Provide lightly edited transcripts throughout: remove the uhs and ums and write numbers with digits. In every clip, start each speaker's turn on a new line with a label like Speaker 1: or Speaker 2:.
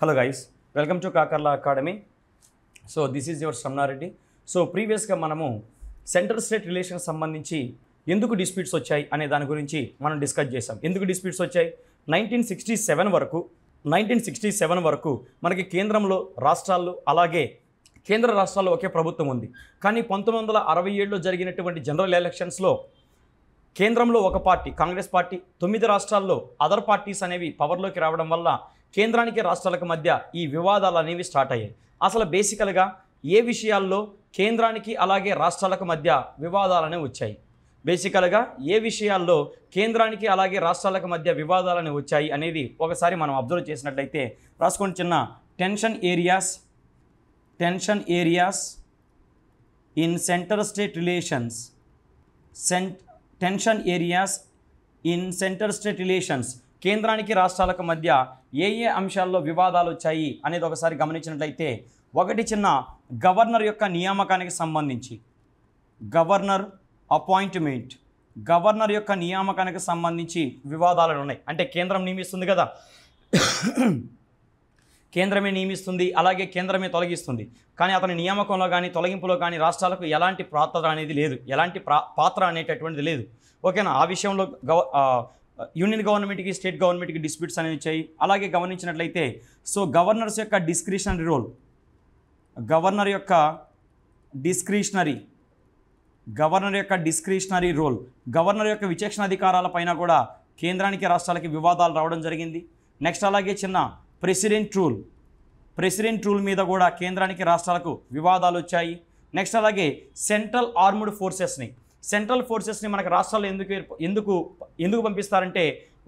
Speaker 1: Hello guys, welcome to Kakarla Academy. So this is your Shamnareddy. So previous గా మనము central state relations సంబంధించి ఎందుకు disputes వచ్చాయి అనే దాని గురించి మనం డిస్కస్ చేసాం. ఎందుకు డిస్ప్యూట్స్ వచ్చాయి? 1967 వరకు మనకి కేంద్రంలో రాష్ట్రాల్లో అలాగే కేంద్ర రాష్ట్రాల్లో ఒకే ప్రభుత్వం ఉంది. కానీ 1967లో జరిగినటువంటి జనరల్ ఎలక్షన్స్లో కేంద్రంలో ఒక పార్టీ కాంగ్రెస్ పార్టీ 9 రాష్ట్రాల్లో అదర్ పార్టీస్ అనేవి పవర్లోకి రావడం వల్ల కేంద్రానికి రాష్ట్రాలకు మధ్య ఈ వివాదాలు అనేవి స్టార్ట్ అయ్యాయి. అసలు బేసికల్గా ఏ విషయాల్లో కేంద్రానికి అలాగే రాష్ట్రాలకు మధ్య వివాదాలనే వచ్చాయి? బేసికల్గా ఏ విషయాల్లో కేంద్రానికి అలాగే రాష్ట్రాలకు మధ్య వివాదాలని వచ్చాయి అనేది ఒకసారి మనం అబ్జర్వ్ చేసినట్లయితే రాసుకోండి. చిన్న tension areas in centre state relations tension areas in centre state relations కేంద్రానికి రాష్ట్రాలకు మధ్య ఏ అంశాల్లో వివాదాలు వచ్చాయి అనేది ఒకసారి గమనించినట్లయితే ఒకటి చిన్న గవర్నర్ యొక్క నియామకానికి సంబంధించి గవర్నర్ యొక్క నియామకానికి సంబంధించి వివాదాలు ఉన్నాయి. అంటే కేంద్రం నియమిస్తుంది కదా, కేంద్రమే నియమిస్తుంది అలాగే కేంద్రమే తొలగిస్తుంది. కానీ అతని నియామకంలో కానీ తొలగింపులో కానీ రాష్ట్రాలకు ఎలాంటి పాత్ర అనేది లేదు, ఎలాంటి పాత్ర అనేటటువంటిది లేదు. ఓకేనా? ఆ విషయంలో యూనియన్ గవర్నమెంట్కి స్టేట్ గవర్నమెంట్కి డిస్ప్యూట్స్ అనేవి వచ్చాయి. అలాగే గమనించినట్లయితే సో గవర్నర్ యొక్క డిస్క్రిషనరీ రోల్ గవర్నర్ యొక్క విచక్షణ అధికారాల పైన కూడా కేంద్రానికి రాష్ట్రాలకి వివాదాలు రావడం జరిగింది. నెక్స్ట్ అలాగే చిన్న ప్రెసిడెంట్ రూల్ మీద కూడా కేంద్రానికి రాష్ట్రాలకు వివాదాలు వచ్చాయి. నెక్స్ట్ అలాగే సెంట్రల్ ఫోర్సెస్ని మనకు రాష్ట్రాలు ఎందుకు పంపిస్తారంటే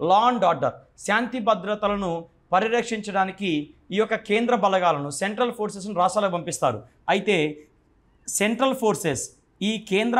Speaker 1: లా అండ్ ఆర్డర్ శాంతి భద్రతలను పరిరక్షించడానికి ఈ యొక్క కేంద్ర బలగాలను సెంట్రల్ ఫోర్సెస్ను రాష్ట్రాలకు పంపిస్తారు. అయితే సెంట్రల్ ఫోర్సెస్ ఈ కేంద్ర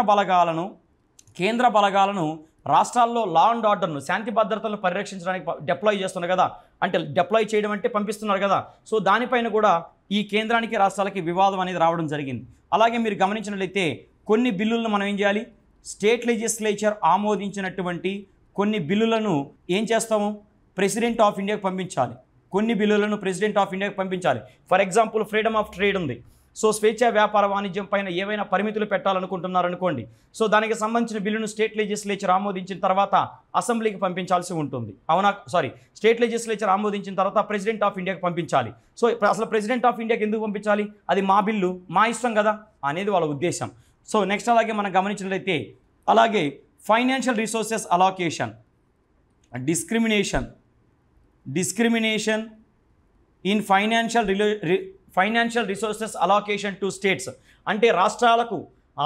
Speaker 1: బలగాలను రాష్ట్రాల్లో లా అండ్ ఆర్డర్ను శాంతి భద్రతలను పరిరక్షించడానికి డిప్లాయ్ చేస్తున్నారు కదా, అంటే డిప్లాయ్ చేయడం అంటే పంపిస్తున్నారు కదా. సో దానిపైన కూడా ఈ కేంద్రానికి రాష్ట్రాలకి వివాదం అనేది రావడం జరిగింది. అలాగే మీరు గమనించినట్లయితే కొన్ని బిల్లులను మనం ఏం చేయాలి? స్టేట్ లెజిస్లేచర్ ఆమోదించినటువంటి కొన్ని బిల్లులను ఏం చేస్తాము? ప్రెసిడెంట్ ఆఫ్ ఇండియాకి పంపించాలి. కొన్ని బిల్లులను ప్రెసిడెంట్ ఆఫ్ ఇండియాకి పంపించాలి. For example freedom of trade ఉంది. సో స్వేచ్ఛా వ్యాపార వాణిజ్యం పైన ఏవైనా పరిమితులు పెట్టాలనుకుంటున్నారనుకోండి, సో దానికి సంబంధించిన బిల్లును స్టేట్ లెజిస్లేచర్ ఆమోదించిన తర్వాత అసెంబ్లీకి పంపించాల్సి ఉంటుంది. అవునా? స్టేట్ లెజిస్లేచర్ ఆమోదించిన తర్వాత ప్రెసిడెంట్ ఆఫ్ ఇండియాకి పంపించాలి. సో అసలు ప్రెసిడెంట్ ఆఫ్ ఇండియాకి ఎందుకు పంపించాలి? అది మా బిల్లు, మా ఇష్టం కదా అనేది వాళ్ళ ఉద్దేశం. సో నెక్స్ట్ అలాగే మనం గమనించినట్లయితే అలాగే financial resources allocation discrimination in financial resources allocation to states అంటే రాష్ట్రాలకు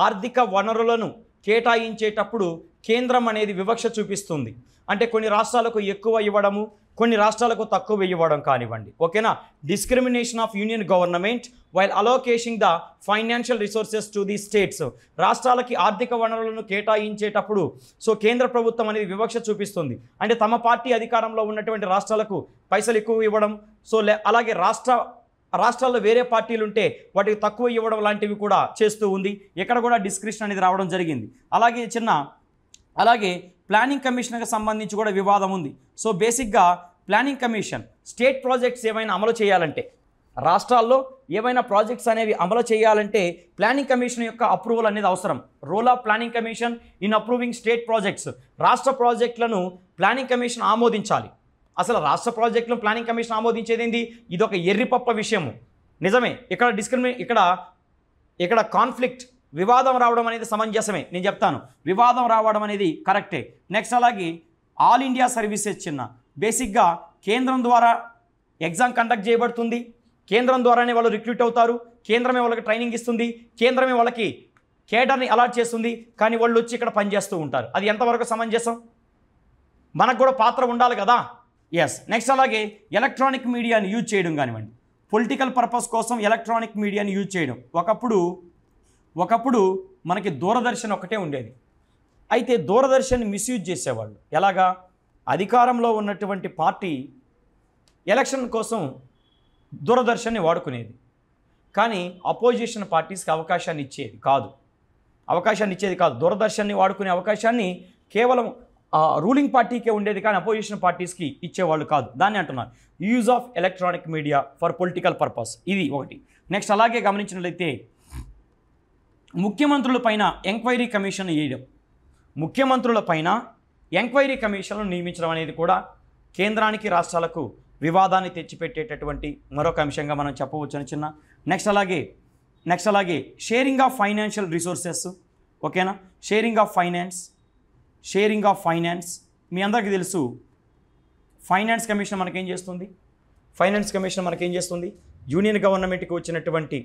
Speaker 1: ఆర్థిక వనరులను కేటాయించేటప్పుడు కేంద్రం అనేది వివక్ష చూపిస్తుంది. అంటే కొన్ని రాష్ట్రాలకు ఎక్కువ ఇవ్వడము, కొన్ని రాష్ట్రాలకు తక్కువ ఇవ్వడం కానివ్వండి. ఓకేనా? Discrimination of union government while allocating the financial resources to the states రాష్ట్రాలకి ఆర్థిక వనరులను కేటాయించేటప్పుడు సో కేంద్ర ప్రభుత్వం అనేది వివక్ష చూపిస్తుంది. అంటే తమ పార్టీ అధికారంలో ఉన్నటువంటి రాష్ట్రాలకు పైసలు ఎక్కువ ఇవ్వడం, సో అలాగే రాష్ట్రాల్లో వేరే పార్టీలు ఉంటే వాటికి తక్కువ ఇవ్వడం లాంటివి కూడా చేస్తూ ఉంది. ఇక్కడ కూడా డిస్క్రిప్షన్ అనేది రావడం జరిగింది. అలాగే ప్లానింగ్ కమిషన్కి సంబంధించి కూడా వివాదం ఉంది. సో బేసిక్గా ప్లానింగ్ కమిషన్ స్టేట్ ప్రాజెక్ట్స్ ఏమైనా అమలు చేయాలంటే, రాష్ట్రాల్లో ఏమైనా ప్రాజెక్ట్స్ అనేవి అమలు చేయాలంటే ప్లానింగ్ కమిషన్ యొక్క అప్రూవల్ అనేది అవసరం. Role of planning commission in approving state projects రాష్ట్ర ప్రాజెక్టులను ప్లానింగ్ కమిషన్ ఆమోదించాలి. అసలు రాష్ట్ర ప్రాజెక్టులను ప్లానింగ్ కమిషన్ ఆమోదించేది ఏంది? ఇది ఒక ఎర్రిపప్ప విషయము. నిజమే, ఇక్కడ కాన్ఫ్లిక్ట్ వివాదం రావడం అనేది సమంజసమే, నేను చెప్తాను. వివాదం రావడం అనేది కరెక్టే. నెక్స్ట్ అలాగే ఆల్ ఇండియా సర్వీసెస్ చిన్న బేసిక్గా కేంద్రం ద్వారా ఎగ్జామ్ కండక్ట్ చేయబడుతుంది, కేంద్రం ద్వారానే వాళ్ళు రిక్రూట్ అవుతారు, కేంద్రమే వాళ్ళకి ట్రైనింగ్ ఇస్తుంది, కేంద్రమే వాళ్ళకి కేడర్ని అలాట్ చేస్తుంది. కానీ వాళ్ళు వచ్చి ఇక్కడ పనిచేస్తూ ఉంటారు. అది ఎంతవరకు సమంజసం? మనకు కూడా పాత్ర ఉండాలి కదా. ఎస్. నెక్స్ట్ అలాగే ఎలక్ట్రానిక్ మీడియాని యూజ్ చేయడం కానివ్వండి, పొలిటికల్ పర్పస్ కోసం ఎలక్ట్రానిక్ మీడియాని యూజ్ చేయడం. ఒకప్పుడు మనకి దూరదర్శన్ ఒకటే ఉండేది. అయితే దూరదర్శన్ మిస్యూజ్ చేసేవాళ్ళు. ఎలాగా? అధికారంలో ఉన్నటువంటి పార్టీ ఎలక్షన్ కోసం దూరదర్శన్ని వాడుకునేది, కానీ అపోజిషన్ పార్టీస్కి అవకాశాన్ని ఇచ్చేది కాదు. దూరదర్శన్ని వాడుకునే అవకాశాన్ని కేవలం రూలింగ్ పార్టీకే ఉండేది కానీ అపోజిషన్ పార్టీస్కి ఇచ్చేవాళ్ళు కాదు. దాన్ని అంటున్నారు use of electronic media for political purpose. ఇది ఒకటి. నెక్స్ట్ అలాగే గమనించినట్లయితే ముఖ్యమంత్రుల పైన ఎంక్వైరీ కమిషన్ వేయడం, ముఖ్యమంత్రుల పైన ఎంక్వైరీ కమిషన్ను నియమించడం అనేది కూడా కేంద్రానికి రాష్ట్రాలకు వివాదాన్ని తెచ్చిపెట్టేటటువంటి మరొక అంశంగా మనం చెప్పవచ్చు చిన్న. నెక్స్ట్ అలాగే షేరింగ్ ఆఫ్ ఫైనాన్షియల్ రిసోర్సెస్. ఓకేనా, షేరింగ్ ఆఫ్ ఫైనాన్స్ మీ అందరికీ తెలుసు. ఫైనాన్స్ కమిషన్ మనకేం చేస్తుంది, యూనియన్ గవర్నమెంట్కి వచ్చినటువంటి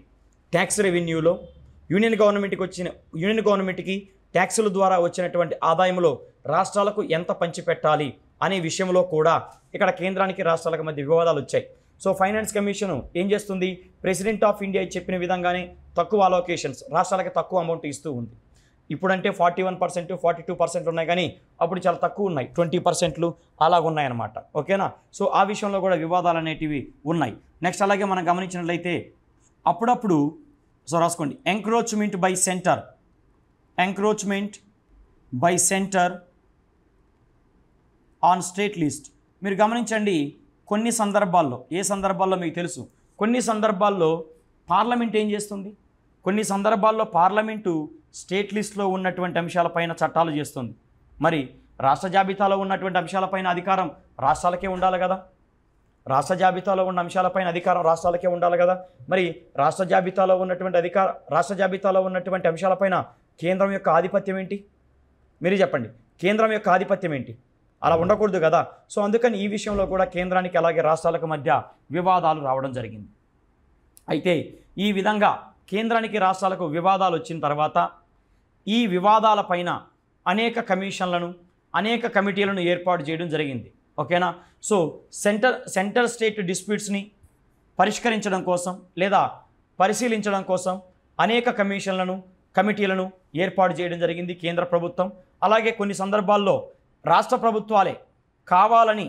Speaker 1: ట్యాక్స్ రెవెన్యూలో యూనియన్ గవర్నమెంట్కి ట్యాక్సుల ద్వారా వచ్చినటువంటి ఆదాయంలో రాష్ట్రాలకు ఎంత పంచిపెట్టాలి అనే విషయంలో కూడా ఇక్కడ కేంద్రానికి రాష్ట్రాలకు మధ్య వివాదాలు వచ్చాయి. సో ఫైనాన్స్ కమిషన్ ఏం చేస్తుంది, ప్రెసిడెంట్ ఆఫ్ ఇండియా చెప్పిన విధంగానే తక్కువ అలోకేషన్స్ రాష్ట్రాలకి తక్కువ అమౌంట్ ఇస్తూ ఉంది. ఇప్పుడంటే 41%, 42% ఉన్నాయి, కానీ అప్పుడు చాలా తక్కువ ఉన్నాయి, 20% అలాగ ఉన్నాయన్నమాట. ఓకేనా, సో ఆ విషయంలో కూడా వివాదాలు అనేటివి ఉన్నాయి. నెక్స్ట్ అలాగే మనం గమనించినట్లయితే అప్పుడప్పుడు రాసుకోండి, encroachment by centre on state list. మీరు గమనించండి, కొన్ని సందర్భాల్లో, ఏ సందర్భాల్లో మీకు తెలుసు, కొన్ని సందర్భాల్లో పార్లమెంట్ ఏం చేస్తుంది, కొన్ని సందర్భాల్లో పార్లమెంటు స్టేట్ లిస్ట్లో ఉన్నటువంటి అంశాలపైన చట్టాలు చేస్తుంది. మరి రాష్ట్ర జాబితాలో ఉన్నటువంటి అంశాలపైన అధికారం రాష్ట్రాలకే ఉండాలి కదా, రాష్ట్ర జాబితాలో ఉన్న అంశాలపైన అధికారం రాష్ట్రాలకే ఉండాలి కదా. మరి రాష్ట్ర జాబితాలో ఉన్నటువంటి అంశాలపైన కేంద్రం యొక్క ఆధిపత్యం ఏంటి, మీరు చెప్పండి, కేంద్రం యొక్క ఆధిపత్యం ఏంటి? అలా ఉండకూడదు కదా. సో అందుకని ఈ విషయంలో కూడా కేంద్రానికి అలాగే రాష్ట్రాలకు మధ్య వివాదాలు రావడం జరిగింది. అయితే ఈ విధంగా కేంద్రానికి రాష్ట్రాలకు వివాదాలు వచ్చిన తర్వాత ఈ వివాదాలపైన అనేక కమిషన్లను, అనేక కమిటీలను ఏర్పాటు చేయడం జరిగింది. ఓకేనా, సో సెంటర్ స్టేట్ డిస్ప్యూట్స్ని పరిష్కరించడం కోసం లేదా పరిశీలించడం కోసం అనేక కమిటీలను ఏర్పాటు చేయడం జరిగింది కేంద్ర ప్రభుత్వం. అలాగే కొన్ని సందర్భాల్లో రాష్ట్ర ప్రభుత్వాలే కావాలని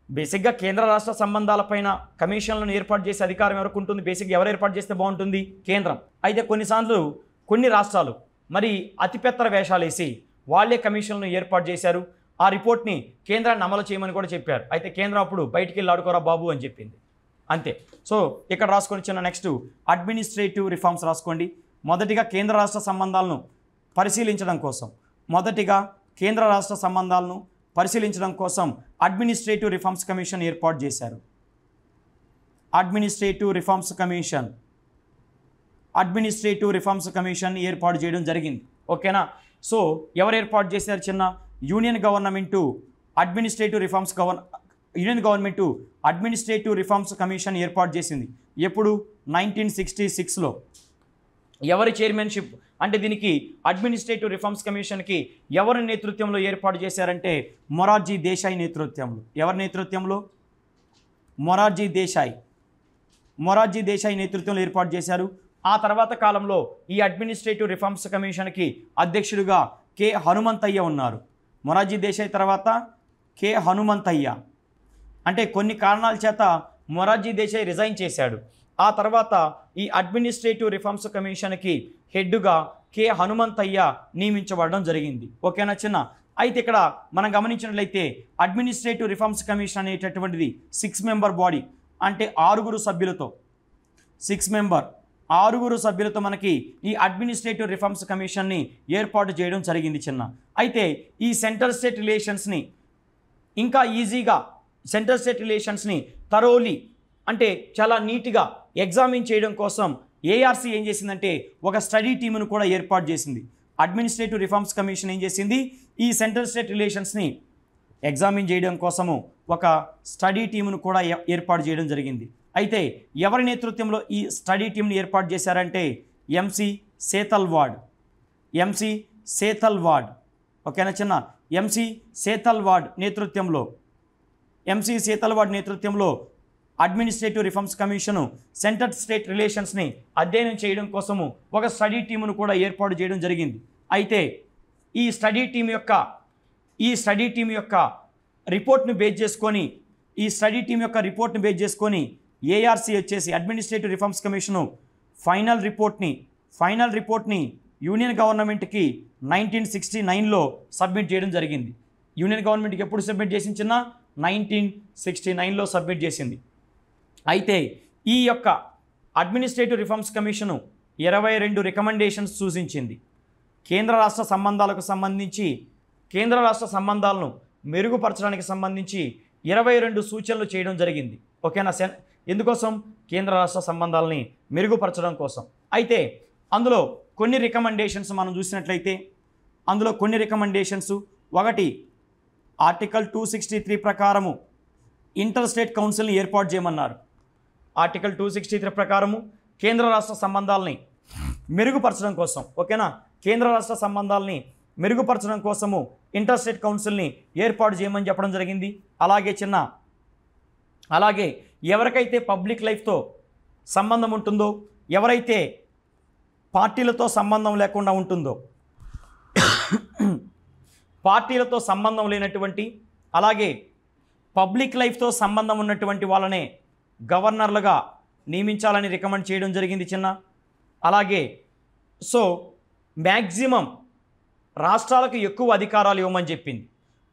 Speaker 1: బేసిక్గా కేంద్ర రాష్ట్ర సంబంధాలపైన కమిషన్లను ఏర్పాటు చేసే అధికారం ఎవరికి ఉంటుంది, బేసిక్గా ఎవరు ఏర్పాటు చేస్తే బాగుంటుంది, కేంద్రం. అయితే కొన్నిసార్లు కొన్ని రాష్ట్రాలు మరి అతిపెత్తర వేషాలు వేసి వాళ్ళే కమిషన్లను ఏర్పాటు చేశారు. ఆ రిపోర్ట్ని కేంద్రాన్ని అమలు చేయమని కూడా చెప్పారు. అయితే కేంద్రం అప్పుడు బయటికి వెళ్ళి ఆడుకోరా బాబు అని చెప్పింది, అంతే. సో ఇక్కడ రాసుకొని చిన్న నెక్స్ట్ అడ్మినిస్ట్రేటివ్ రిఫార్మ్స్ రాసుకోండి. మొదటిగా కేంద్ర రాష్ట్ర సంబంధాలను పరిశీలించడం కోసం అడ్మినిస్ట్రేటివ్ రిఫార్మ్స్ కమిషన్ ఏర్పాటు చేశారు. అడ్మినిస్ట్రేటివ్ రిఫార్మ్స్ కమిషన్ ఏర్పాటు చేయడం జరిగింది. ఓకేనా, సో ఎవరు ఏర్పాటు చేశారు చిన్న, union government administrative reforms commission ఏర్పాటు చేసింది. ఎప్పుడు, 1966లో. ఎవరి చైర్మన్షిప్ అంటే దీనికి అడ్మినిస్ట్రేటివ్ రిఫార్మ్స్ కమిషన్కి ఎవరి నేతృత్వంలో ఏర్పాటు చేశారంటే మొరార్జీ దేశాయ్ నేతృత్వంలో. ఎవరి నేతృత్వంలో? మొరార్జీ దేశాయ్ నేతృత్వంలో ఏర్పాటు చేశారు. ఆ తర్వాత కాలంలో ఈ అడ్మినిస్ట్రేటివ్ రిఫార్మ్స్ కమిషన్కి అధ్యక్షుడిగా కె హనుమంతయ్య ఉన్నారు. మొరార్జీ దేశాయ్ తర్వాత కె హనుమంతయ్య. అంటే కొన్ని కారణాల చేత మొరార్జీ దేశాయ్ రిజైన్ చేశాడు. ఆ తర్వాత ఈ అడ్మినిస్ట్రేటివ్ రిఫార్మ్స్ కమిషన్కి హెడ్గా కె హనుమంతయ్య నియమించబడడం జరిగింది. ఓకేనా చిన్న. అయితే ఇక్కడ మనం గమనించినట్లయితే అడ్మినిస్ట్రేటివ్ రిఫార్మ్స్ కమిషన్ అనేటటువంటిది 6 మెంబర్ బాడీ, అంటే 6 సభ్యులతో మనకి ఈ అడ్మినిస్ట్రేటివ్ రిఫార్మ్స్ కమిషన్ని ఏర్పాటు చేయడం జరిగింది చిన్న. అయితే ఈ సెంట్రల్ స్టేట్ రిలేషన్స్ని ఇంకా ఈజీగా తరోలీ అంటే చాలా నీట్గా ఎగ్జామిన్ చేయడం కోసం ఏఆర్సీ ఏం చేసిందంటే ఒక స్టడీ టీమును కూడా ఏర్పాటు చేసింది. అడ్మినిస్ట్రేటివ్ రిఫార్మ్స్ కమిషన్ ఏం చేసింది, ఈ సెంట్రల్ స్టేట్ రిలేషన్స్ని ఎగ్జామిన్ చేయడం కోసము ఒక స్టడీ టీమును కూడా ఏర్పాటు చేయడం జరిగింది. అయితే ఎవరి నేతృత్వంలో ఈ స్టడీ టీంని ఏర్పాటు చేశారంటే ఎంసీ సేతల్వాడ్. ఓకేనా చిన్న, ఎంసీ సేతల్వాడ్ నేతృత్వంలో administrative reforms commission central state రిలేషన్స్ని అధ్యయనం చేయడం కోసము ఒక స్టడీ టీమును కూడా ఏర్పాటు చేయడం జరిగింది. అయితే ఈ స్టడీ టీం యొక్క రిపోర్ట్ను బేస్ చేసుకొని ఏఆర్సీ వచ్చేసి అడ్మినిస్ట్రేటివ్ రిఫార్మ్స్ కమిషను ఫైనల్ రిపోర్ట్ని యూనియన్ గవర్నమెంట్కి 1969లో సబ్మిట్ చేయడం జరిగింది. యూనియన్ గవర్నమెంట్కి ఎప్పుడు సబ్మిట్ చేసింది చిన్న 1969లో సబ్మిట్ చేసింది. అయితే ఈ యొక్క అడ్మినిస్ట్రేటివ్ రిఫార్మ్స్ కమిషను 22 రికమెండేషన్స్ సూచించింది. కేంద్ర రాష్ట్ర సంబంధాలకు సంబంధించి కేంద్ర రాష్ట్ర సంబంధాలను మెరుగుపరచడానికి సంబంధించి 22 సూచనలు చేయడం జరిగింది. ఓకేనా? ఎందుకోసం? కేంద్ర రాష్ట్ర సంబంధాలని మెరుగుపరచడం కోసం. అయితే అందులో కొన్ని రికమెండేషన్స్ మనం చూసినట్లయితే అందులో కొన్ని రికమెండేషన్స్, ఒకటి ఆర్టికల్ 263 ప్రకారము ఇంటర్ స్టేట్ కౌన్సిల్ని ఏర్పాటు చేయమన్నారు. ఆర్టికల్ 263 ప్రకారము కేంద్ర రాష్ట్ర సంబంధాలని మెరుగుపరచడం కోసం, ఓకేనా, కేంద్ర రాష్ట్ర సంబంధాలని మెరుగుపరచడం కోసము ఇంటర్ స్టేట్ కౌన్సిల్ని ఏర్పాటు చేయమని చెప్పడం జరిగింది. అలాగే ఎవరికైతే పబ్లిక్ లైఫ్తో సంబంధం ఉంటుందో, ఎవరైతే పార్టీలతో సంబంధం లేకుండా ఉంటుందో, పార్టీలతో సంబంధం లేనటువంటి అలాగే పబ్లిక్ లైఫ్తో సంబంధం ఉన్నటువంటి వాళ్ళనే గవర్నర్లుగా నియమించాలని రికమెండ్ చేయడం జరిగింది చిన్న. అలాగే మ్యాక్సిమం రాష్ట్రాలకు ఎక్కువ అధికారాలు ఇవ్వమని చెప్పింది.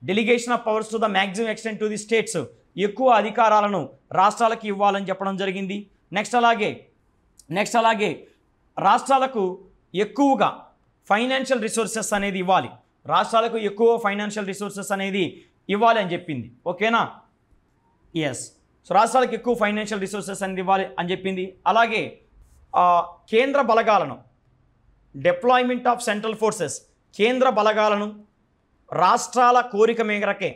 Speaker 1: Delegation of powers to the maximum extent to the states, ఎక్కువ అధికారాలను రాష్ట్రాలకు ఇవ్వాలని చెప్పడం జరిగింది. నెక్స్ట్ అలాగే రాష్ట్రాలకు ఎక్కువగా ఫైనాన్షియల్ రిసోర్సెస్ అనేది ఇవ్వాలి, రాష్ట్రాలకు ఎక్కువ ఫైనాన్షియల్ రిసోర్సెస్ అనేది ఇవ్వాలి అని చెప్పింది. ఓకేనా? ఎస్. రాష్ట్రాలకు ఎక్కువ ఫైనాన్షియల్ రిసోర్సెస్ అనేది ఇవ్వాలి అని చెప్పింది. అలాగే కేంద్ర బలగాలను, డిప్లాయ్మెంట్ ఆఫ్ సెంట్రల్ ఫోర్సెస్, కేంద్ర బలగాలను రాష్ట్రాల కోరిక మేరకే,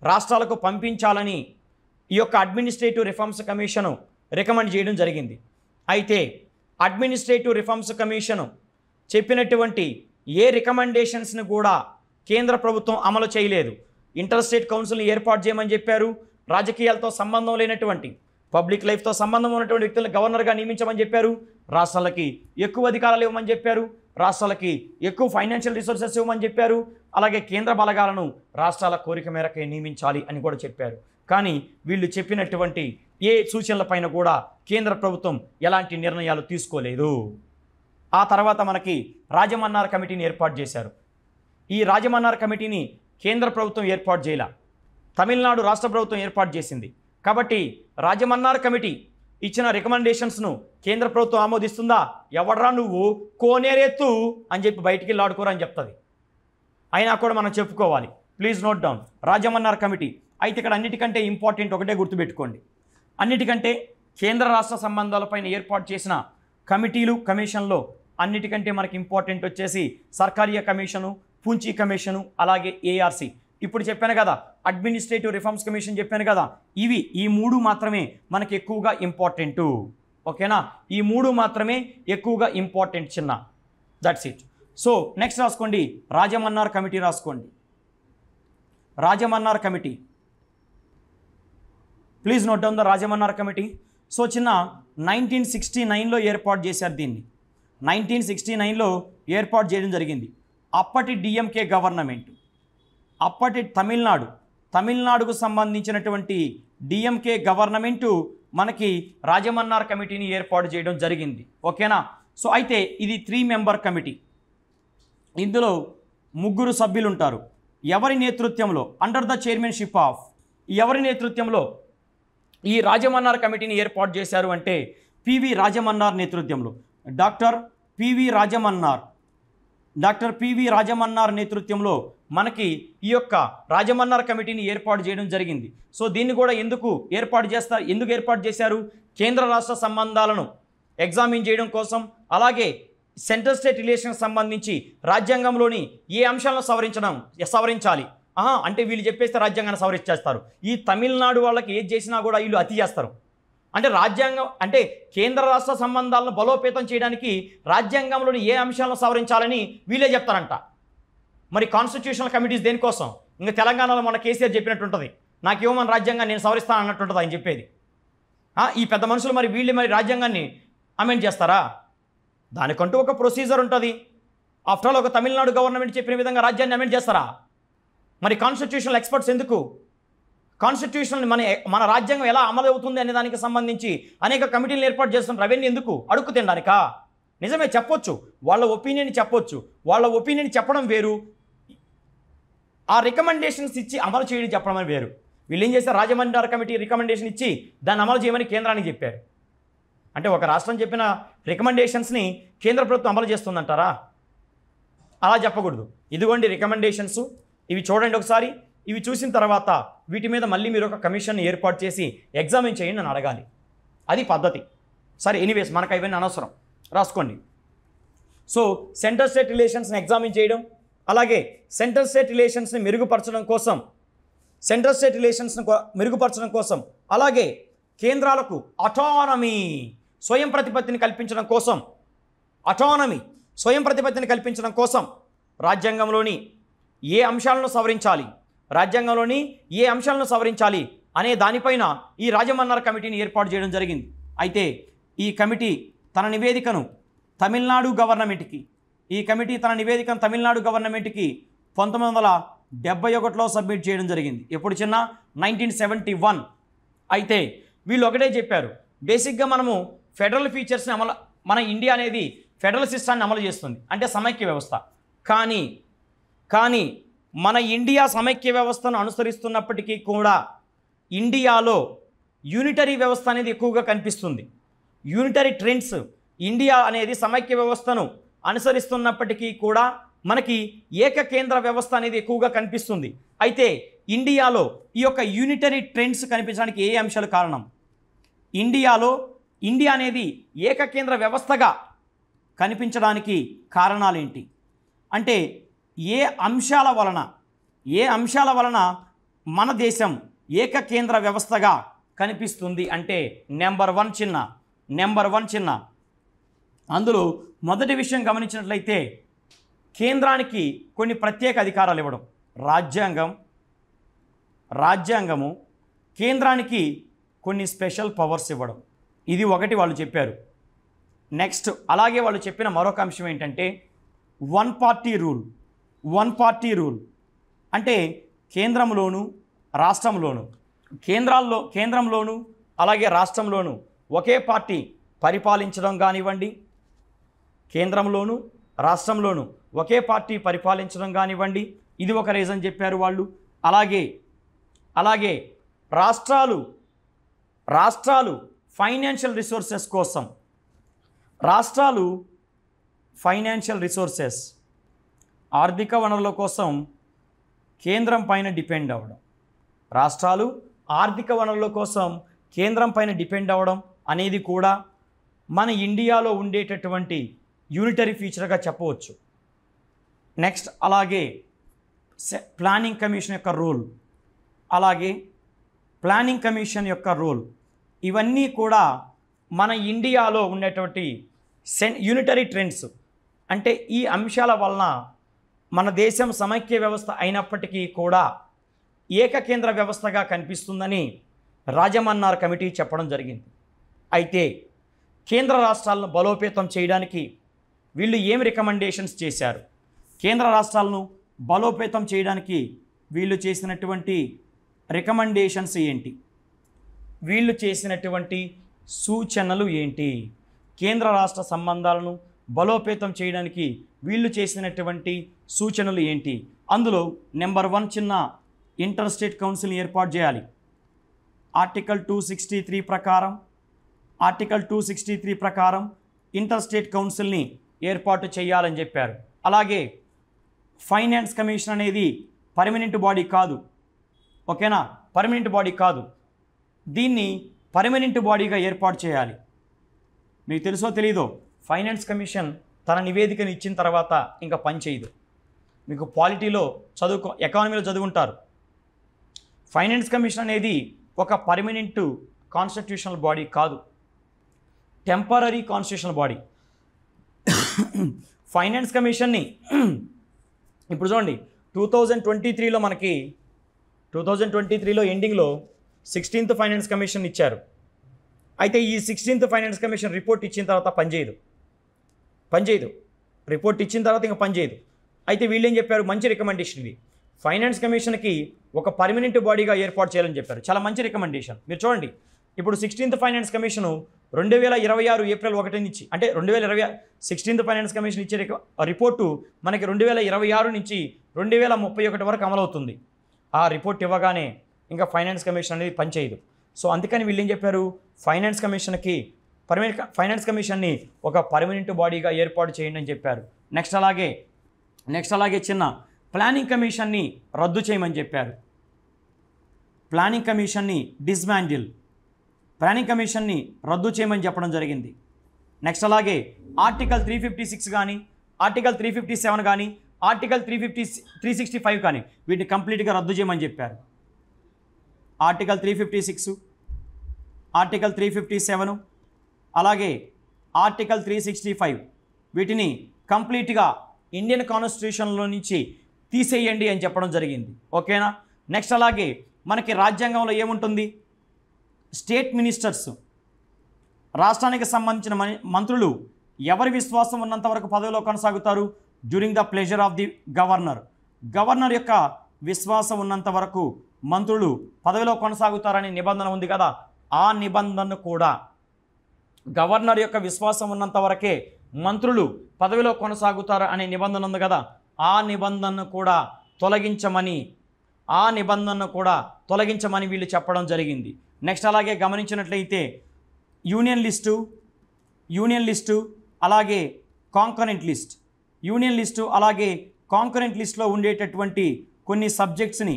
Speaker 1: రాష్ట్రాలకు పంపించాలని ఈ యొక్క అడ్మినిస్ట్రేటివ్ రిఫార్మ్స్ కమిషను రికమెండ్ చేయడం జరిగింది. అయితే అడ్మినిస్ట్రేటివ్ రిఫార్మ్స్ కమిషను చెప్పినటువంటి ఏ రికమెండేషన్స్ని కూడా కేంద్ర ప్రభుత్వం అమలు చేయలేదు. ఇంటర్ స్టేట్ కౌన్సిల్ని ఏర్పాటు చేయమని చెప్పారు. రాజకీయాలతో సంబంధం లేనటువంటి, పబ్లిక్ లైఫ్తో సంబంధం ఉన్నటువంటి వ్యక్తులను గవర్నర్గా నియమించమని చెప్పారు. రాష్ట్రాలకి ఎక్కువ అధికారాలు ఇవ్వమని చెప్పారు. రాష్ట్రాలకి ఎక్కువ ఫైనాన్షియల్ రిసోర్సెస్ ఇవ్వమని చెప్పారు. అలాగే కేంద్ర బలగాలను రాష్ట్రాల కోరిక మేరకే నియమించాలి అని కూడా చెప్పారు. కానీ వీళ్ళు చెప్పినటువంటి ఏ సూచనలపైన కూడా కేంద్ర ప్రభుత్వం ఎలాంటి నిర్ణయాలు తీసుకోలేదు. ఆ తర్వాత మనకి రాజమన్నార్ కమిటీని ఏర్పాటు చేశారు. ఈ రాజమన్నార్ కమిటీని కేంద్ర ప్రభుత్వం ఏర్పాటు చేయాల, తమిళనాడు రాష్ట్ర ప్రభుత్వం ఏర్పాటు చేసింది. కాబట్టి రాజమన్నార్ కమిటీ ఇచ్చిన రికమెండేషన్స్ను కేంద్ర ప్రభుత్వం ఆమోదిస్తుందా? ఎవడ్రా నువ్వు కోనేరెత్తు అని చెప్పి బయటికి వెళ్ళి అని చెప్తుంది. అయినా కూడా మనం చెప్పుకోవాలి. Please note down Rajamannar committee. అయితే ఇక్కడ అన్నిటికంటే ఇంపార్టెంట్ ఒకటే గుర్తుపెట్టుకోండి, అన్నిటికంటే కేంద్ర రాష్ట్ర సంబంధాలపైన ఏర్పాటు చేసిన కమిటీలు, కమిషన్లో అన్నిటికంటే మనకి ఇంపార్టెంట్ వచ్చేసి సర్కారియా కమిషను, పూంచి కమిషను, అలాగే ఏఆర్సి. ఇప్పుడు చెప్పాను కదా అడ్మినిస్ట్రేటివ్ రిఫార్మ్స్ కమిషన్ చెప్పాను కదా, ఈ మూడు మాత్రమే మనకి ఎక్కువగా ఇంపార్టెంటు. ఓకేనా? ఈ మూడు మాత్రమే ఎక్కువగా ఇంపార్టెంట్ చిన్న. That's it. నెక్స్ట్ రాసుకోండి, రాజమన్నార్ కమిటీ రాసుకోండి. Rajamannar committee, please note down the Rajamannar committee. చిన్న 1969లో ఏర్పాటు చేశారు దీన్ని. 1969లో ఏర్పాటు చేయడం జరిగింది. అప్పటి డిఎంకే గవర్నమెంట్, అప్పటి తమిళనాడుకు సంబంధించినటువంటి డిఎంకే గవర్నమెంటు మనకి రాజమన్నార్ కమిటీని ఏర్పాటు చేయడం జరిగింది. ఓకేనా? అయితే ఇది 3 మెంబర్ కమిటీ. ఇందులో 3 సభ్యులు ఉంటారు. ఎవరి నేతృత్వంలో? అండర్ ద చైర్మన్షిప్ ఆఫ్, ఎవరి నేతృత్వంలో ఈ రాజమన్నార్ కమిటీని ఏర్పాటు చేశారు అంటే పివి రాజమన్నార్ నేతృత్వంలో, డాక్టర్ పివి రాజమన్నార్ నేతృత్వంలో మనకి ఈ యొక్క రాజమన్నార్ కమిటీని ఏర్పాటు చేయడం జరిగింది. దీన్ని కూడా ఎందుకు ఏర్పాటు చేశారు? కేంద్ర రాష్ట్ర సంబంధాలను ఎగ్జామిన్ చేయడం కోసం, అలాగే సెంట్రల్ స్టేట్ రిలేషన్కి సంబంధించి రాజ్యాంగంలోని ఏ అంశాలను సవరించాలి అంటే వీళ్ళు చెప్పేస్తే రాజ్యాంగాన్ని సవరించేస్తారు. ఈ తమిళనాడు వాళ్ళకి ఏది చేసినా కూడా వీళ్ళు అతి చేస్తారు. అంటే రాజ్యాంగం అంటే కేంద్ర రాష్ట్ర సంబంధాలను బలోపేతం చేయడానికి రాజ్యాంగంలోని ఏ అంశాలను సవరించాలని వీళ్ళే చెప్తారంట. మరి కాన్స్టిట్యూషనల్ కమిటీస్ దేనికోసం? ఇంకా తెలంగాణలో మన కేసీఆర్ చెప్పినట్టు ఉంటుంది, నాకేమో రాజ్యాంగాన్ని నేను సవరిస్తాను అన్నట్టుంటుంది ఆయన చెప్పేది. ఈ పెద్ద మనుషులు వీళ్ళు రాజ్యాంగాన్ని అమెండ్ చేస్తారా? దానికంటూ ఒక ప్రొసీజర్ ఉంటుంది. ఆఫ్టర్ ఆల్ ఒక తమిళనాడు గవర్నమెంట్ చెప్పిన విధంగా రాజ్యాన్ని అమెండ్ చేస్తారా? మరి కాన్స్టిట్యూషనల్ ఎక్స్పర్ట్స్ ఎందుకు? కాన్స్టిట్యూషన్ మన రాజ్యాంగం ఎలా అమలు అవుతుంది అనే దానికి సంబంధించి అనేక కమిటీలు ఏర్పాటు చేస్తున్న రెవెన్యూ ఎందుకు? అడుక్కు తినడానికా? నిజమే చెప్పొచ్చు, వాళ్ళ ఒపీనియన్ చెప్పొచ్చు. వాళ్ళ ఒపీనియన్ చెప్పడం వేరు, ఆ రికమెండేషన్స్ ఇచ్చి అమలు చేయడం చెప్పడం అని వేరు. వీళ్ళు ఏం చేస్తారు, రాజమండ్రి కమిటీ రికమెండేషన్ ఇచ్చి దాన్ని అమలు చేయమని కేంద్రానికి చెప్పారు. అంటే ఒక రాష్ట్రం చెప్పిన రికమెండేషన్స్ని కేంద్ర ప్రభుత్వం అమలు చేస్తుందంటారా? అలా చెప్పకూడదు. ఇదిగోండి రికమెండేషన్స్, ఇవి చూడండి ఒకసారి. ఇవి చూసిన తర్వాత వీటి మీద మళ్ళీ మీరు ఒక కమిషన్ ఏర్పాటు చేసి ఎగ్జామిన్ చేయండి అని అడగాలి. అది పద్ధతి. సరే, ఎనీవేస్ మనకు ఇవన్నీ అనవసరం, రాసుకోండి. సో సెంటర్ స్టేట్ రిలేషన్స్ని ఎగ్జామిన్ చేయడం, అలాగే సెంటర్ స్టేట్ రిలేషన్స్ని మెరుగుపరచడం కోసం, అలాగే కేంద్రాలకు అటానమీ స్వయం ప్రతిపత్తిని కల్పించడం కోసం రాజ్యాంగంలోని ఏ అంశాలను సవరించాలి అనే దానిపైన ఈ రాజమన్నార్ కమిటీని ఏర్పాటు చేయడం జరిగింది. అయితే ఈ కమిటీ తన నివేదికను తమిళనాడు గవర్నమెంట్కి 1971లో సబ్మిట్ చేయడం జరిగింది. ఎప్పుడు 1971. అయితే వీళ్ళు ఒకటే చెప్పారు, బేసిక్గా మనము ఫెడరల్ ఫీచర్స్ని మన ఇండియా అనేది ఫెడరల్ సిస్టాన్ని అమలు చేస్తుంది, అంటే సమైక్య వ్యవస్థ. కానీ మన ఇండియా సమైక్య వ్యవస్థను అనుసరిస్తున్నప్పటికీ కూడా ఇండియాలో యూనిటరీ వ్యవస్థ అనేది ఎక్కువగా కనిపిస్తుంది. యూనిటరీ ట్రెండ్స్, ఇండియా అనేది సమైక్య వ్యవస్థను అనుసరిస్తున్నప్పటికీ కూడా మనకి ఏకకేంద్ర వ్యవస్థ అనేది ఎక్కువగా కనిపిస్తుంది. అయితే ఇండియాలో ఈ యొక్క యూనిటరీ ట్రెండ్స్ కనిపించడానికి ఏ అంశాలు కారణం? ఇండియా అనేది ఏకకేంద్ర వ్యవస్థగా కనిపించడానికి కారణాలేంటి అంటే ఏ అంశాల వలన మన దేశం ఏకకేంద్ర వ్యవస్థగా కనిపిస్తుంది అంటే నెంబర్ వన్ చిన్న అందులో మొదటి విషయం గమనించినట్లయితే కేంద్రానికి కొన్ని ప్రత్యేక అధికారాలు ఇవ్వడం. రాజ్యాంగము కేంద్రానికి కొన్ని స్పెషల్ పవర్స్ ఇవ్వడం, ఇది ఒకటి వాళ్ళు చెప్పారు. నెక్స్ట్ అలాగే వాళ్ళు చెప్పిన మరొక అంశం ఏంటంటే వన్ పార్టీ రూల్ అంటే కేంద్రంలోను అలాగే రాష్ట్రంలోను ఒకే పార్టీ పరిపాలించడం కానివ్వండి, ఇది ఒక రీజన్ చెప్పారు వాళ్ళు. అలాగే రాష్ట్రాలు ఫైనాన్షియల్ రిసోర్సెస్ ఆర్థిక వనరుల కోసం కేంద్రం పైన డిపెండ్ అవ్వడం, రాష్ట్రాలు ఆర్థిక వనరుల కోసం కేంద్రం పైన డిపెండ్ అవ్వడం అనేది కూడా మన ఇండియాలో ఉండేటటువంటి యూనిటరీ ఫీచర్గా చెప్పవచ్చు. నెక్స్ట్ అలాగే ప్లానింగ్ కమిషన్ యొక్క రోల్, ఇవన్నీ కూడా మన ఇండియాలో ఉండేటువంటి యూనిటరీ ట్రెండ్స్. అంటే ఈ అంశాల వలన మన దేశం సమైక్య వ్యవస్థ అయినప్పటికీ కూడా ఏకకేంద్ర వ్యవస్థగా కనిపిస్తుందని రాజమన్నార్ కమిటీ చెప్పడం జరిగింది. అయితే కేంద్ర రాష్ట్రాలను బలోపేతం చేయడానికి వీళ్ళు ఏం రికమెండేషన్స్ చేశారు? కేంద్ర రాష్ట్రాలను బలోపేతం చేయడానికి వీళ్ళు చేసినటువంటి రికమెండేషన్స్ ఏంటి? వీళ్ళు చేసినటువంటి సూచనలు ఏంటి? కేంద్ర రాష్ట్ర సంబంధాలను బలోపేతం చేయడానికి వీళ్ళు చేసినటువంటి సూచనలు ఏంటి? అందులో నెంబర్ 1 ఇంటర్ స్టేట్ కౌన్సిల్ని ఏర్పాటు చేయాలి. ఆర్టికల్ 263 ప్రకారం ఇంటర్ స్టేట్ కౌన్సిల్ని ఏర్పాటు చేయాలని చెప్పారు. అలాగే ఫైనాన్స్ కమిషన్ అనేది పర్మనెంట్ బాడీ కాదు, ఓకేనా? పర్మనెంట్ బాడీ కాదు, దీన్ని పర్మనెంట్ బాడీగా ఏర్పాటు చేయాలి. మీకు తెలుసో తెలీదో, ఫైనాన్స్ కమిషన్ తన నివేదికను ఇచ్చిన తర్వాత ఇంకా పని చేయదు. మీకు పాలిటీలో ఎకానమీలో చదువుకుంటారు. ఫైనాన్స్ కమిషన్ అనేది ఒక పర్మనెంట్ కాన్స్టిట్యూషనల్ బాడీ కాదు, టెంపరరీ కాన్స్టిట్యూషనల్ బాడీ. ఫైనాన్స్ కమిషన్ని ఇప్పుడు చూడండి 2023లో మనకి 2023లో ఎండింగ్లో 16th ఫైనాన్స్ కమిషన్ ఇచ్చారు. అయితే ఈ 16th ఫైనాన్స్ కమిషన్ రిపోర్ట్ ఇచ్చిన తర్వాత పనిచేయదు. రిపోర్ట్ ఇచ్చిన తర్వాత ఇంకా పనిచేయదు. అయితే వీళ్ళు ఏం చెప్పారు? మంచి రికమెండేషన్ ఇది. ఫైనాన్స్ కమిషన్కి ఒక పర్మనెంట్ బాడీగా ఏర్పాటు చేయాలని చెప్పారు. చాలా మంచి రికమెండేషన్. మీరు చూడండి ఇప్పుడు 16th ఫైనాన్స్ కమిషను 2026 ఏప్రిల్ 1 నుంచి, అంటే 2020 16th ఫైనాన్స్ కమిషన్ ఇచ్చే రిపోర్టు మనకి 2026 నుంచి 2031 వరకు అమలవుతుంది. ఆ రిపోర్ట్ ఇవ్వగానే ఇంకా ఫైనాన్స్ కమిషన్ అనేది పనిచేయదు. సో అందుకని వీళ్ళు ఏం చెప్పారు, ఫైనాన్స్ కమిషన్ని ఒక పర్మనెంట్ బాడీగా ఏర్పాటు చేయండి అని చెప్పారు. నెక్స్ట్ అలాగే చిన్న ప్లానింగ్ కమిషన్ని రద్దు చేయమని చెప్పారు. ప్లానింగ్ కమిషన్ని రద్దు చేయమని చెప్పడం జరిగింది. నెక్స్ట్ అలాగే ఆర్టికల్ 356 కానీ, ఆర్టికల్ 357 కానీ, ఆర్టికల్ 365 కానీ వీటిని కంప్లీట్గా రద్దు చేయమని చెప్పారు. ఆర్టికల్ 356, ఆర్టికల్ 357 అలాగే ఆర్టికల్ 365 వీటిని కంప్లీట్గా ఇండియన్ కాన్స్టిట్యూషన్లో నుంచి తీసేయండి అని చెప్పడం జరిగింది. ఓకేనా. నెక్స్ట్ అలాగే మనకి రాజ్యాంగంలో ఏముంటుంది, స్టేట్ మినిస్టర్స్, రాష్ట్రానికి సంబంధించిన మంత్రులు ఎవరి విశ్వాసం ఉన్నంత వరకు పదవిలో కొనసాగుతారు, during the pleasure of the governor యొక్క విశ్వాసం ఉన్నంత వరకు మంత్రులు పదవిలో కొనసాగుతారనే నిబంధన ఉంది కదా, ఆ నిబంధనను కూడా గవర్నర్ యొక్క విశ్వాసం ఉన్నంత వరకే మంత్రులు పదవిలో కొనసాగుతారు అనే నిబంధన ఉంది కదా, ఆ నిబంధనను కూడా తొలగించమని వీళ్ళు చెప్పడం జరిగింది. నెక్స్ట్ అలాగే గమనించినట్లయితే యూనియన్ లిస్టు అలాగే కాంకరెంట్ లిస్ట్లో ఉండేటటువంటి కొన్ని సబ్జెక్ట్స్ని,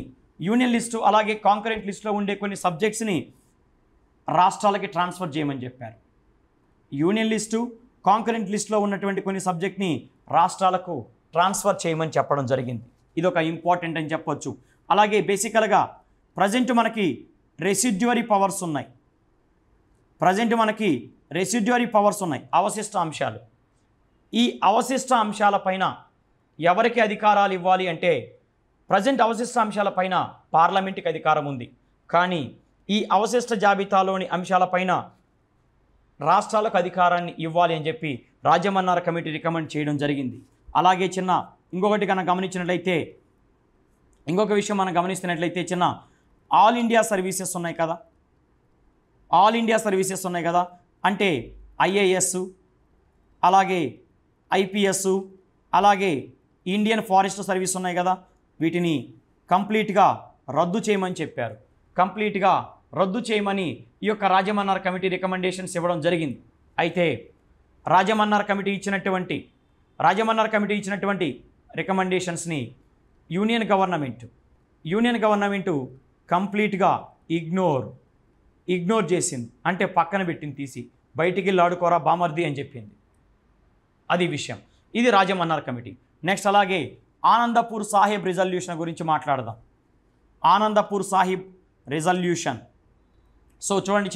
Speaker 1: రాష్ట్రాలకి ట్రాన్స్ఫర్ చేయమని చెప్పారు. యూనియన్ లిస్టు కాంకరెంట్ లిస్ట్లో ఉన్నటువంటి కొన్ని సబ్జెక్ట్ని రాష్ట్రాలకు ట్రాన్స్ఫర్ చేయమని చెప్పడం జరిగింది. ఇది ఒక ఇంపార్టెంట్ అని చెప్పొచ్చు. అలాగే బేసికల్గా ప్రజెంట్ మనకి రెసిడ్యువరీ పవర్స్ ఉన్నాయి, అవశిష్ట అంశాలు. ఈ అవశిష్ట అంశాలపైన ఎవరికి అధికారాలు ఇవ్వాలి అంటే, ప్రజెంట్ అవశిష్ట అంశాలపైన పార్లమెంట్కి అధికారం ఉంది, కానీ ఈ అవశిష్ట జాబితాలోని అంశాలపైన రాష్ట్రాలకు అధికారాన్ని ఇవ్వాలి అని చెప్పి రాజమన్నార్ కమిటీ రికమెండ్ చేయడం జరిగింది. అలాగే ఇంకొక విషయం మనం గమనిస్తున్నట్లయితే ఆల్ ఇండియా సర్వీసెస్ ఉన్నాయి కదా, అంటే IAS అలాగే IPS అలాగే ఇండియన్ ఫారెస్ట్ సర్వీస్ ఉన్నాయి కదా, వీటిని కంప్లీట్గా రద్దు చేయమని ఈ యొక్క రాజమన్నార్ కమిటీ రికమెండేషన్స్ ఇవ్వడం జరిగింది. అయితే రాజమన్నార్ కమిటీ ఇచ్చినటువంటి రికమెండేషన్స్ని యూనియన్ గవర్నమెంట్ కంప్లీట్గా ఇగ్నోర్ చేసింది. అంటే పక్కన పెట్టింది, తీసి బయటికి వెళ్ళి ఆడుకోరా బామర్ది అని చెప్పింది. అది విషయం. ఇది రాజమన్నార్ కమిటీ. నెక్స్ట్ అలాగే ఆనందపూర్ సాహిబ్ రిజల్యూషన్ గురించి మాట్లాడదాం. ఆనందపూర్ సాహిబ్ రిజల్యూషన్. సో చూడండి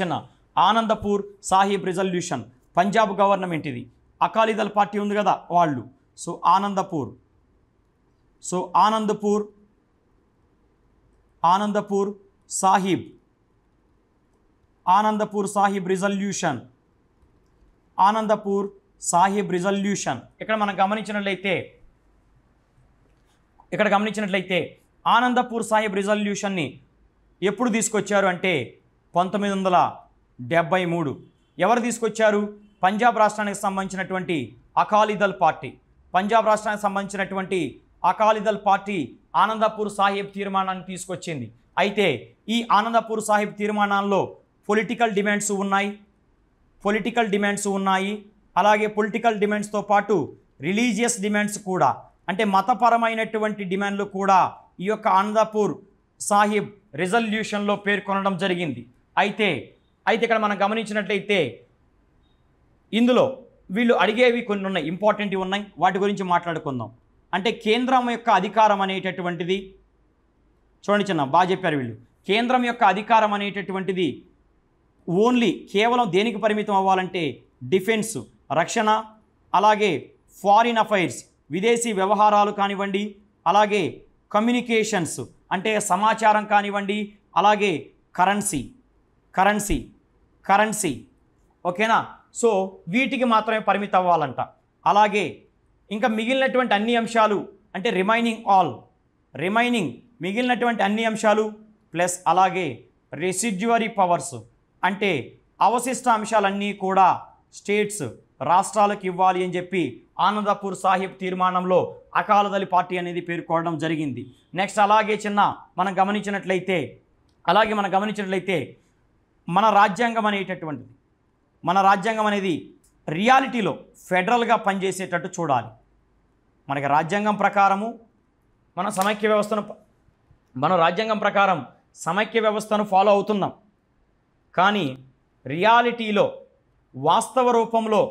Speaker 1: ఆనందపూర్ సాహిబ్ రిజల్యూషన్ పంజాబ్ గవర్నమెంట్, ఇది అకాలీదళ్ పార్టీ ఉంది కదా వాళ్ళు. సో ఆనందపూర్ సాహిబ్ రిజల్యూషన్ ఇక్కడ మనం గమనించినట్లయితే ఆనందపూర్ సాహిబ్ రిజల్యూషన్ని ఎప్పుడు తీసుకొచ్చారు అంటే 1973. ఎవరు తీసుకొచ్చారు? పంజాబ్ రాష్ట్రానికి సంబంధించినటువంటి అకాలీదళ్ పార్టీ ఆనందపూర్ సాహిబ్ తీర్మానాన్ని తీసుకొచ్చింది. అయితే ఈ ఆనందపూర్ సాహిబ్ తీర్మానాల్లో పొలిటికల్ డిమాండ్స్ ఉన్నాయి. అలాగే పొలిటికల్ డిమాండ్స్తో పాటు రిలీజియస్ డిమాండ్స్ కూడా, అంటే మతపరమైనటువంటి డిమాండ్లు కూడా ఈ యొక్క ఆనందపూర్ సాహిబ్ రిజల్యూషన్లో పేర్కొనడం జరిగింది. అయితే ఇక్కడ మనం గమనించినట్లయితే ఇందులో వీళ్ళు అడిగేవి కొన్ని ఉన్నాయి, ఇంపార్టెంట్వి ఉన్నాయి, వాటి గురించి మాట్లాడుకుందాం. అంటే కేంద్రం యొక్క అధికారం అనేటటువంటిది చూడండి బాగా చెప్పారు వీళ్ళు. కేంద్రం యొక్క అధికారం అనేటటువంటిది కేవలం దేనికి పరిమితం అవ్వాలంటే డిఫెన్స్, రక్షణ, అలాగే ఫారిన్ అఫైర్స్, విదేశీ వ్యవహారాలు కానివ్వండి, అలాగే కమ్యూనికేషన్స్ అంటే సమాచారం కానివ్వండి, అలాగే కరెన్సీ ఓకేనా. సో వీటికి మాత్రమే పరిమితం అవ్వాలంట. అలాగే ఇంకా మిగిలినటువంటి అన్ని అంశాలు అంటే మిగిలినటువంటి అన్ని అంశాలు ప్లస్ అలాగే రెసిడ్యువరీ అంటే అవశిష్ట అంశాలన్నీ కూడా స్టేట్స్ రాష్ట్రాలకు ఇవ్వాలి అని చెప్పి ఆనందపూర్ సాహిబ్ తీర్మానంలో అకాలీదళ పార్టీ అనేది పేర్కొనడం జరిగింది. నెక్స్ట్ అలాగే మనం గమనించినట్లయితే మన రాజ్యాంగం అనేది రియాలిటీలో ఫెడరల్గా పనిచేసేటట్టు చూడాలి. మనకి రాజ్యాంగం ప్రకారము రాజ్యాంగం ప్రకారం సమైక్య వ్యవస్థను ఫాలో అవుతున్నాం. కానీ రియాలిటీలో వాస్తవ రూపంలో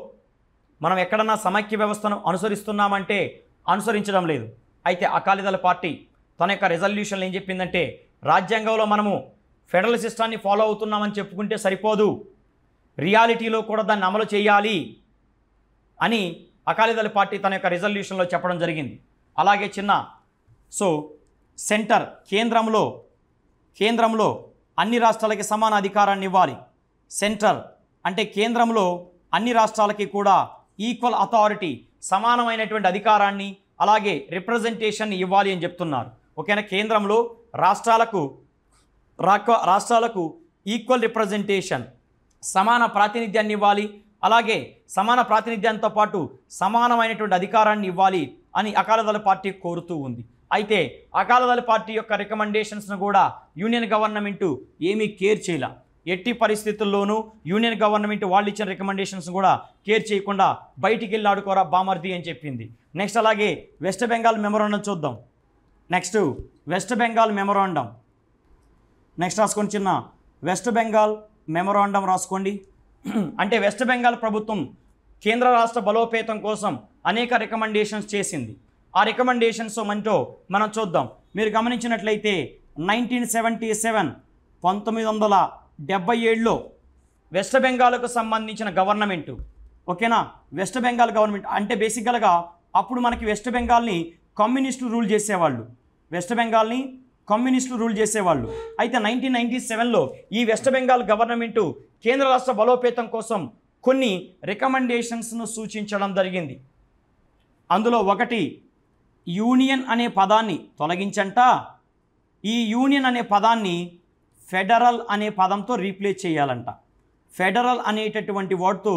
Speaker 1: మనం ఎక్కడన్నా సమైక్య వ్యవస్థను అనుసరిస్తున్నామంటే అనుసరించడం లేదు. అయితే అకాలీదళ పార్టీ తన యొక్క రెజల్యూషన్లో ఏం చెప్పిందంటే రాజ్యాంగంలో మనము ఫెడరల్ సిస్టాన్ని ఫాలో అవుతున్నామని చెప్పుకుంటే సరిపోదు, రియాలిటీలో కూడా దాన్ని అమలు చేయాలి అని అకాలీదళ పార్టీ తన యొక్క రెజల్యూషన్లో చెప్పడం జరిగింది. అలాగే సెంటర్ కేంద్రంలో అన్ని రాష్ట్రాలకి సమాన అధికారాన్ని ఇవ్వాలి. సెంటర్ అంటే కేంద్రంలో అన్ని రాష్ట్రాలకి కూడా ఈక్వల్ అథారిటీ, సమానమైనటువంటి అధికారాన్ని అలాగే రిప్రజెంటేషన్ ఇవ్వాలి అని చెప్తున్నారు. ఓకేనా? కేంద్రంలో రాష్ట్రాలకు ఈక్వల్ రిప్రజెంటేషన్, సమాన ప్రాతినిధ్యాన్ని ఇవ్వాలి. అలాగే సమాన ప్రాతినిధ్యంతో పాటు సమానమైనటువంటి అధికారాన్ని ఇవ్వాలి అని అకాలీదళ పార్టీ కోరుతూ ఉంది. అయితే అకాలీదళ పార్టీ యొక్క రికమెండేషన్స్ను కూడా యూనియన్ గవర్నమెంటు ఏమీ కేర్ చేయాల. ఎట్టి పరిస్థితుల్లోనూ యూనియన్ గవర్నమెంట్ వాళ్ళు ఇచ్చిన రికమెండేషన్స్ కూడా కేర్ చేయకుండా బయటికి వెళ్ళి ఆడుకోరా బామర్ది అని చెప్పింది. నెక్స్ట్ అలాగే వెస్ట్ బెంగాల్ మెమోరాండం చూద్దాం. నెక్స్ట్ వెస్ట్ బెంగాల్ మెమోరాండం రాసుకోండి. వెస్ట్ బెంగాల్ మెమోరాండం రాసుకోండి. అంటే వెస్ట్ బెంగాల్ ప్రభుత్వం కేంద్ర రాష్ట్ర బలోపేతం కోసం అనేక రికమెండేషన్స్ చేసింది. ఆ రికమెండేషన్స్ మనం చూద్దాం. మీరు గమనించినట్లయితే 1977లో వెస్ట్ బెంగాల్కు సంబంధించిన గవర్నమెంటు, ఓకేనా, వెస్ట్ బెంగాల్ గవర్నమెంట్ అంటే బేసికల్గా అప్పుడు మనకి వెస్ట్ బెంగాల్ని కమ్యూనిస్టులు రూల్ చేసేవాళ్ళు. అయితే 1997లో ఈ వెస్ట్ బెంగాల్ గవర్నమెంటు కేంద్ర రాష్ట్ర బలోపేతం కోసం కొన్ని రికమెండేషన్స్ను సూచించడం జరిగింది. అందులో ఒకటి, యూనియన్ అనే పదాన్ని తొలగించంట, ఈ యూనియన్ అనే పదాన్ని ఫెడరల్ అనే పదంతో రీప్లేస్ చేయాలంట. ఫెడరల్ అనేటటువంటి వర్డ్తో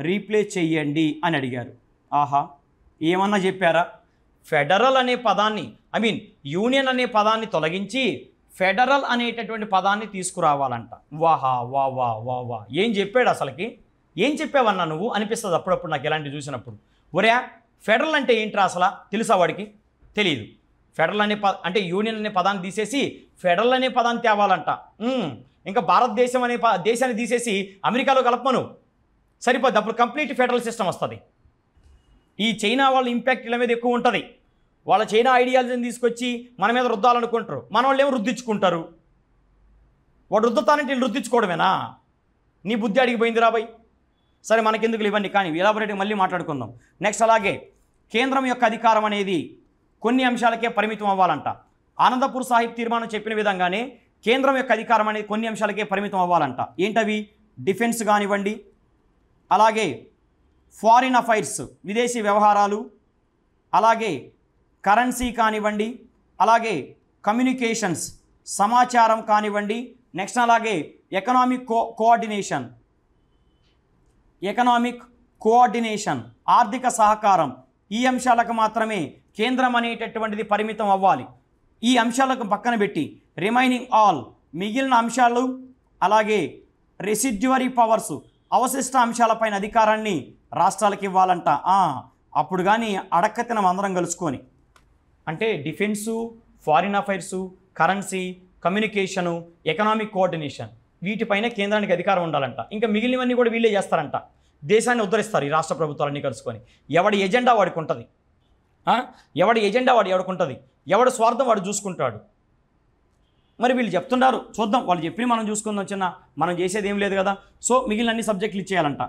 Speaker 1: రీప్లేస్ చేయండి అని అడిగారు. ఆహా, ఏమన్నా చెప్పారా? ఫెడరల్ అనే పదాన్ని యూనియన్ అనే పదాన్ని తొలగించి ఫెడరల్ అనేటటువంటి పదాన్ని తీసుకురావాలంట. వాహా వా వా వా వా ఏం చెప్పాడు అసలుకి? ఏం చెప్పావన్నా నువ్వు అనిపిస్తుంది అప్పుడప్పుడు నాకు ఇలాంటివి చూసినప్పుడు. ఒరే, ఫెడరల్ అంటే ఏంట్రా అసలు తెలుసా వాడికి? తెలియదు. ఫెడరల్ అంటే యూనియన్ అనే పదాన్ని తీసేసి ఫెడరల్ అనే పదాన్ని తేవాలంట. ఇంకా భారతదేశం అనే దేశాన్ని తీసేసి అమెరికాలో కలపమను, సరిపోద్ది. అప్పుడు కంప్లీట్ ఫెడరల్ సిస్టమ్ వస్తుంది. ఈ చైనా వాళ్ళ ఇంపాక్ట్ ఇలా మీద ఎక్కువ ఉంటుంది. వాళ్ళ చైనా ఐడియాలజీని తీసుకొచ్చి మన మీద రుద్దాలనుకుంటారు, మన వాళ్ళు ఏమో రుద్దించుకుంటారు. వాడు రుద్దుతానంటే వీళ్ళు రుద్దించుకోవడమేనా? నీ బుద్ధి అడిగిపోయింది రాబాయ్. సరే, మనకెందుకు ఇవ్వండి, కానీ ఎలాబొరేట్గా మళ్ళీ మాట్లాడుకుందాం. నెక్స్ట్ అలాగే కేంద్రం యొక్క అధికారం అనేది కొన్ని అంశాలకే పరిమితం అవ్వాలంట. ఆనందపూర్ సాహిబ్ తీర్మానం చెప్పిన విధంగానే కేంద్రం యొక్క అధికారం అనేది కొన్ని అంశాలకే పరిమితం అవ్వాలంట. ఏంటవి? డిఫెన్స్ కానివ్వండి, అలాగే ఫారిన్ అఫైర్స్ విదేశీ వ్యవహారాలు, అలాగే కరెన్సీ కానివ్వండి, అలాగే కమ్యూనికేషన్స్ సమాచారం కానివ్వండి, నెక్స్ట్ అలాగే ఎకనామిక్ కోఆర్డినేషన్ ఆర్థిక సహకారం, ఈ అంశాలకు మాత్రమే కేంద్రం అనేటటువంటిది పరిమితం అవ్వాలి. ఈ అంశాలకు పక్కన పెట్టి రిమైనింగ్ ఆల్ మిగిలిన అంశాలు, అలాగే రెసిడ్యువరీ పవర్స్ అవశిష్ట అంశాలపైన అధికారాన్ని రాష్ట్రాలకు ఇవ్వాలంట. అప్పుడు కానీ అడక్కతినం అందరం కలుసుకొని, అంటే defence, foreign affairs, currency, communication, economic coordination, వీటిపైన కేంద్రానికి అధికారం ఉండాలంట. ఇంకా మిగిలినవన్నీ కూడా వీళ్ళే చేస్తారంట. దేశాన్ని ఉద్ధరిస్తారు ఈ రాష్ట్ర ప్రభుత్వాలన్నీ కలుసుకొని. ఎవడి ఎజెండా వాడికి ఉంటుంది, ఎవడి స్వార్థం వాడు చూసుకుంటాడు. మరి వీళ్ళు చెప్తున్నారు, చూద్దాం, వాళ్ళు చెప్పి మనం చూసుకుందాం. మనం చేసేది ఏం లేదు కదా. సో మిగిలిన అన్ని సబ్జెక్టులు ఇచ్చేయాలంట.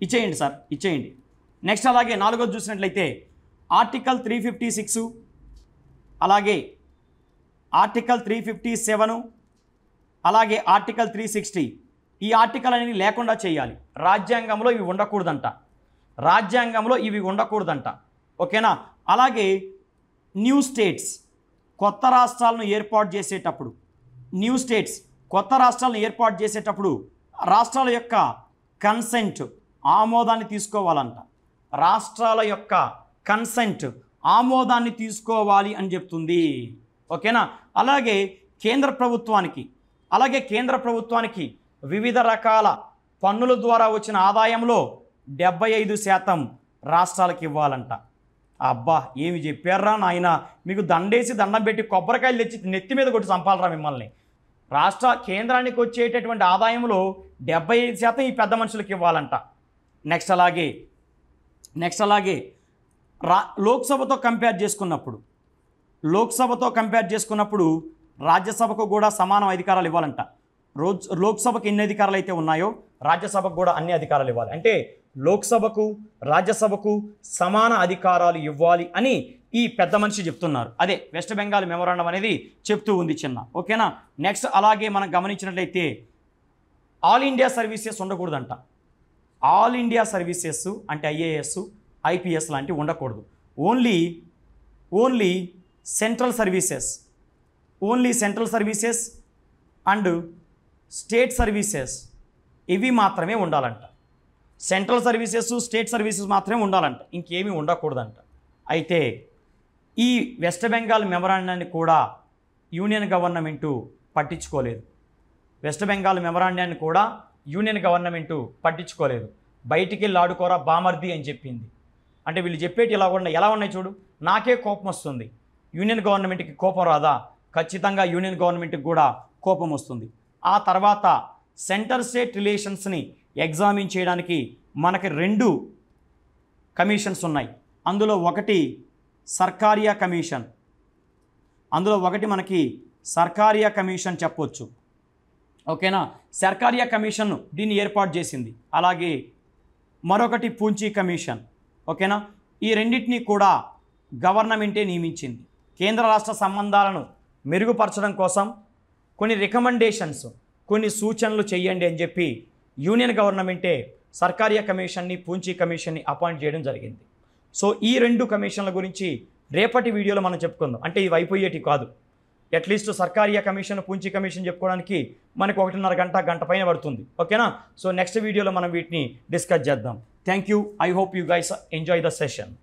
Speaker 1: ఇచ్చేయండి సార్, ఇచ్చేయండి. నెక్స్ట్ అలాగే 4వది చూసినట్లయితే ఆర్టికల్ 356, అలాగే ఆర్టికల్ 357, అలాగే ఆర్టికల్ 360. ఈ ఆర్టికల్ అనేది లేకుండా చేయాలి. రాజ్యాంగంలో ఇవి ఉండకూడదంట. ఓకేనా? అలాగే న్యూ స్టేట్స్ కొత్త రాష్ట్రాలను ఏర్పాటు చేసేటప్పుడు రాష్ట్రాల యొక్క కన్సెంట్ ఆమోదాన్ని తీసుకోవాలంట. రాష్ట్రాల యొక్క కన్సెంట్ ఆమోదాన్ని తీసుకోవాలి అని చెప్తుంది. ఓకేనా. అలాగే కేంద్ర ప్రభుత్వానికి వివిధ రకాల పన్నుల ద్వారా వచ్చిన ఆదాయంలో 75% రాష్ట్రాలకు ఇవ్వాలంట. అబ్బా ఏమి చెప్పారా నాయన, మీకు దండేసి దండం పెట్టి కొబ్బరికాయలు తెచ్చి నెత్తి మీద కొట్టి చంపాలరా మిమ్మల్ని. కేంద్రానికి వచ్చేటటువంటి ఆదాయంలో 75% ఈ పెద్ద మనుషులకు ఇవ్వాలంట. నెక్స్ట్ అలాగే లోక్సభతో కంపేర్ చేసుకున్నప్పుడు రాజ్యసభకు కూడా సమానం అధికారాలు ఇవ్వాలంట. లోక్సభకు ఎన్ని అధికారాలు అయితే ఉన్నాయో రాజ్యసభకు కూడా అన్ని అధికారాలు ఇవ్వాలి. అంటే లోక్సభకు రాజ్యసభకు సమాన అధికారాలు ఇవ్వాలి అని ఈ పెద్ద మనిషి చెప్తున్నారు. అదే వెస్ట్ బెంగాల్ మెమోరాండం అనేది చెప్తూ ఉంది చిన్న. ఓకేనా. నెక్స్ట్ అలాగే మనం గమనించినట్లయితే ఆల్ ఇండియా సర్వీసెస్ ఉండకూడదంట. ఆల్ ఇండియా సర్వీసెస్ అంటే ఐఏఎస్ ఐపీఎస్ లాంటివి ఉండకూడదు. Only central services and state services ఇవి మాత్రమే ఉండాలంట. సెంట్రల్ సర్వీసెస్ స్టేట్ సర్వీసెస్ మాత్రమే ఉండాలంట, ఇంకేమీ ఉండకూడదంట. అయితే ఈ వెస్ట్ బెంగాల్ మెమరాండాన్ని కూడా యూనియన్ గవర్నమెంటు పట్టించుకోలేదు. బయటికి వెళ్ళి ఆడుకోరా బామర్ది అని చెప్పింది. అంటే వీళ్ళు చెప్పేటి ఎలా ఉన్నాయి చూడు. నాకే కోపం వస్తుంది. యూనియన్ గవర్నమెంట్కి కోపం రాదా? ఖచ్చితంగా యూనియన్ గవర్నమెంట్కి కూడా కోపం వస్తుంది. ఆ తర్వాత సెంటర్ స్టేట్ రిలేషన్స్ని ఎగ్జామిన్ చేయడానికి మనకి 2 కమిషన్స్ ఉన్నాయి. అందులో ఒకటి సర్కారియా కమిషన్ చెప్పొచ్చు. ఓకేనా. సర్కారియా కమిషన్ దీన్ని ఏర్పాటు చేసింది. అలాగే మరొకటి పూంచీ కమిషన్. ఓకేనా. ఈ రెండింటినీ కూడా గవర్నమెంటే నియమించింది. కేంద్ర రాష్ట్ర సంబంధాలను మెరుగుపరచడం కోసం కొన్ని రికమెండేషన్స్, కొన్ని సూచనలు చేయండి అని చెప్పి యూనియన్ గవర్నమెంటే సర్కారియా కమిషన్ని పూంచీ కమిషన్ని అపాయింట్ చేయడం జరిగింది. సో ఈ 2 కమిషన్ల గురించి రేపటి వీడియోలో మనం చెప్పుకుందాం. అంటే ఇవి అయిపోయేటి కాదు. అట్లీస్ట్ సర్కారియా కమిషన్ పూంచీ కమిషన్ చెప్పుకోవడానికి మనకు 1.5 గంట పైన పడుతుంది. ఓకేనా. సో నెక్స్ట్ వీడియోలో మనం వీటిని డిస్కస్ చేద్దాం. Thank you. I hope you guys enjoy the session.